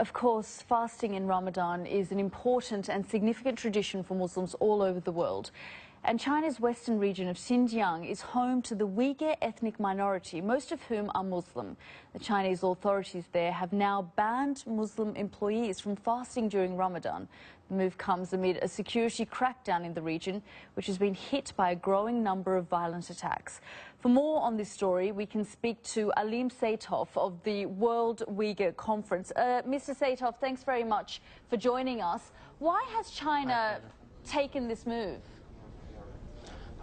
Of course, fasting in Ramadan is an important and significant tradition for Muslims all over the world. And China's western region of Xinjiang is home to the Uyghur ethnic minority, most of whom are Muslim. The Chinese authorities there have now banned Muslim employees from fasting during Ramadan. The move comes amid a security crackdown in the region, which has been hit by a growing number of violent attacks. For more on this story, we can speak to Aleem Saitov of the World Uyghur Conference. Mr. Saitov, thanks very much for joining us. Why has China taken this move?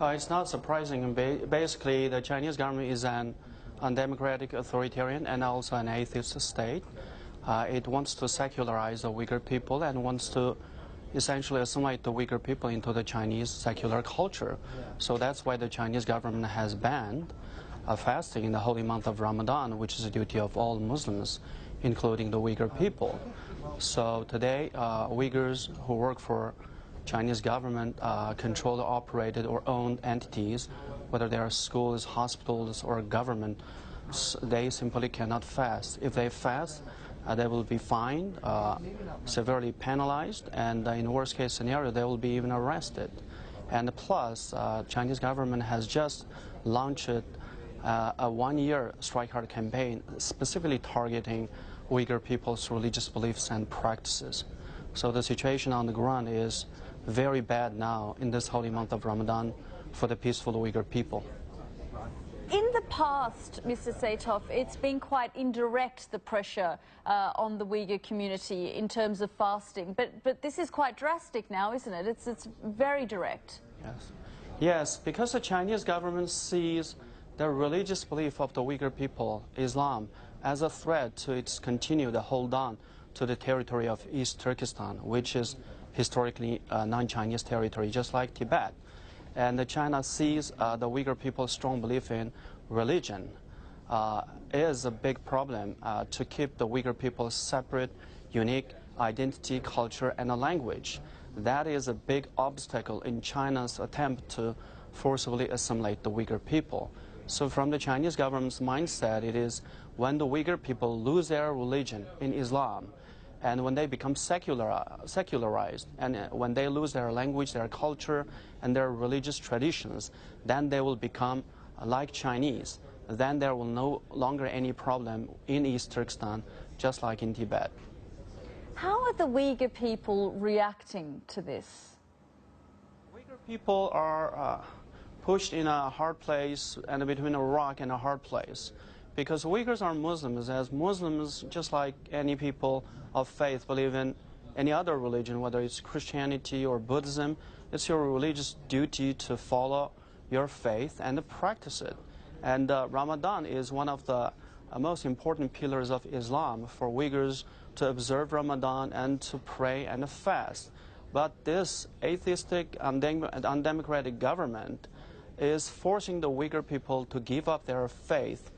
It's not surprising. Basically, the Chinese government is an undemocratic, authoritarian, and also an atheist state. It wants to secularize the Uyghur people and wants to essentially assimilate the Uyghur people into the Chinese secular culture. So that's why the Chinese government has banned fasting in the holy month of Ramadan, which is a duty of all Muslims, including the Uyghur people. So today, Uyghurs who work for Chinese government controlled, operated, or owned entities, whether they are schools, hospitals, or government, they simply cannot fast. If they fast, they will be fined, severely penalized, and in worst case scenario, they will be even arrested. And plus, Chinese government has just launched a one-year Strike Hard campaign specifically targeting Uyghur people's religious beliefs and practices. So the situation on the ground is very bad now in this holy month of Ramadan for the peaceful Uyghur people. In the past, Mr. Saitov, it's been quite indirect, the pressure on the Uyghur community in terms of fasting. But this is quite drastic now, isn't it? It's very direct. Yes, because the Chinese government sees the religious belief of the Uyghur people, Islam, as a threat to its continued hold on to the territory of East Turkestan, which is historically non-Chinese territory, just like Tibet. And China sees the Uyghur people's strong belief in religion is a big problem to keep the Uyghur people separate, unique identity, culture, and a language. That is a big obstacle in China's attempt to forcibly assimilate the Uyghur people. So from the Chinese government's mindset, it is when the Uyghur people lose their religion in Islam, and when they become secularized, and when they lose their language, their culture, and their religious traditions, then they will become like Chinese. Then there will no longer any problem in East Turkestan, just like in Tibet. How are the Uyghur people reacting to this? Uyghur people are pushed in a hard place and between a rock and a hard place. Because Uyghurs are Muslims, as Muslims, just like any people of faith, believe in any other religion, whether it's Christianity or Buddhism, it's your religious duty to follow your faith and practice it. And Ramadan is one of the most important pillars of Islam for Uyghurs to observe Ramadan and to pray and fast. But this atheistic and undemocratic government is forcing the Uyghur people to give up their faith,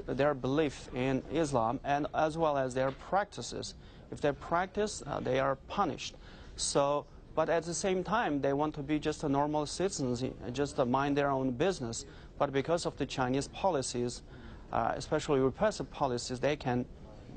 their belief in Islam, and as well as their practices. If they practice, they are punished. So, but at the same time, they want to be just a normal citizens, just mind their own business. But because of the Chinese policies, especially repressive policies, they can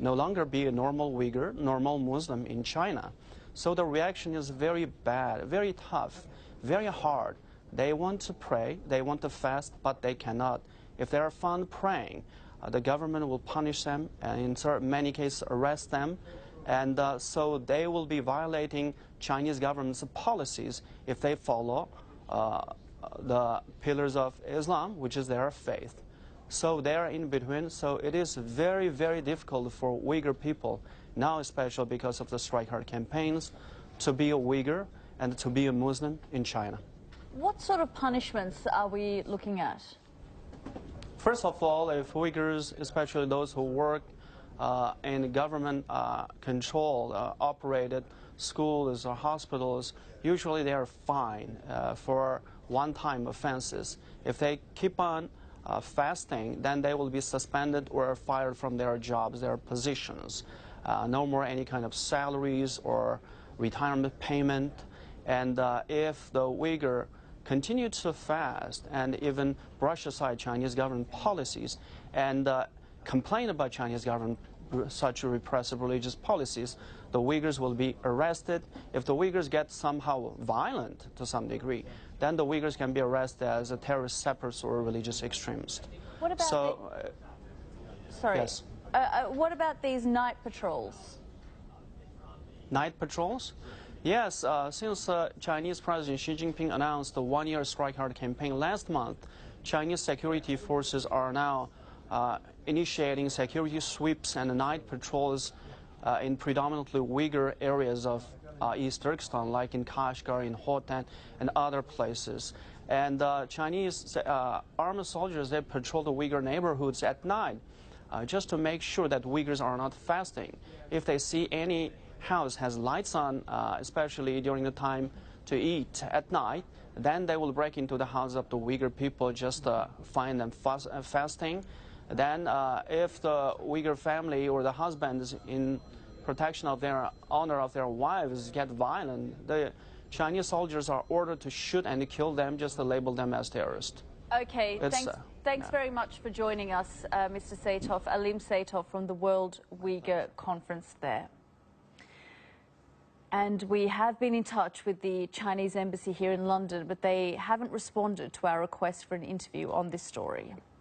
no longer be a normal Uyghur, normal Muslim in China. So the reaction is very bad, very tough, very hard. They want to pray, they want to fast, but they cannot. If they are found praying, the government will punish them and in many cases arrest them. And so they will be violating Chinese government's policies if they follow the pillars of Islam, which is their faith. So they are in between. So it is very, very difficult for Uyghur people, now especially because of the Strike Hard campaigns, to be a Uyghur and to be a Muslim in China. What sort of punishments are we looking at? First of all, if Uyghurs, especially those who work in government-controlled, operated schools or hospitals, usually they are fined for one-time offenses. If they keep on fasting, then they will be suspended or fired from their jobs, their positions. No more any kind of salaries or retirement payment. And if the Uyghur continue to fast and even brush aside Chinese government policies and complain about Chinese government such repressive religious policies, the Uyghurs will be arrested. If the Uyghurs get somehow violent to some degree, then the Uyghurs can be arrested as a terrorist, separatist, or religious extremist. What about sorry. Yes. What about these night patrols? Night patrols? Yes, since Chinese President Xi Jinping announced the one-year Strike Hard campaign last month, Chinese security forces are now initiating security sweeps and night patrols in predominantly Uyghur areas of East Turkestan, like in Kashgar, in Hotan, and other places. And Chinese armed soldiers, they patrol the Uyghur neighborhoods at night just to make sure that Uyghurs are not fasting. If they see any house has lights on, especially during the time to eat at night, then they will break into the house of the Uyghur people, just find them fasting. Then if the Uyghur family or the husbands, in protection of their honor of their wives, get violent, the Chinese soldiers are ordered to shoot and kill them, just to label them as terrorists. Okay, thanks very much for joining us, Mr. Saitov, Aleem Saitov from the World Uyghur Conference there. And we have been in touch with the Chinese embassy here in London, but they haven't responded to our request for an interview on this story.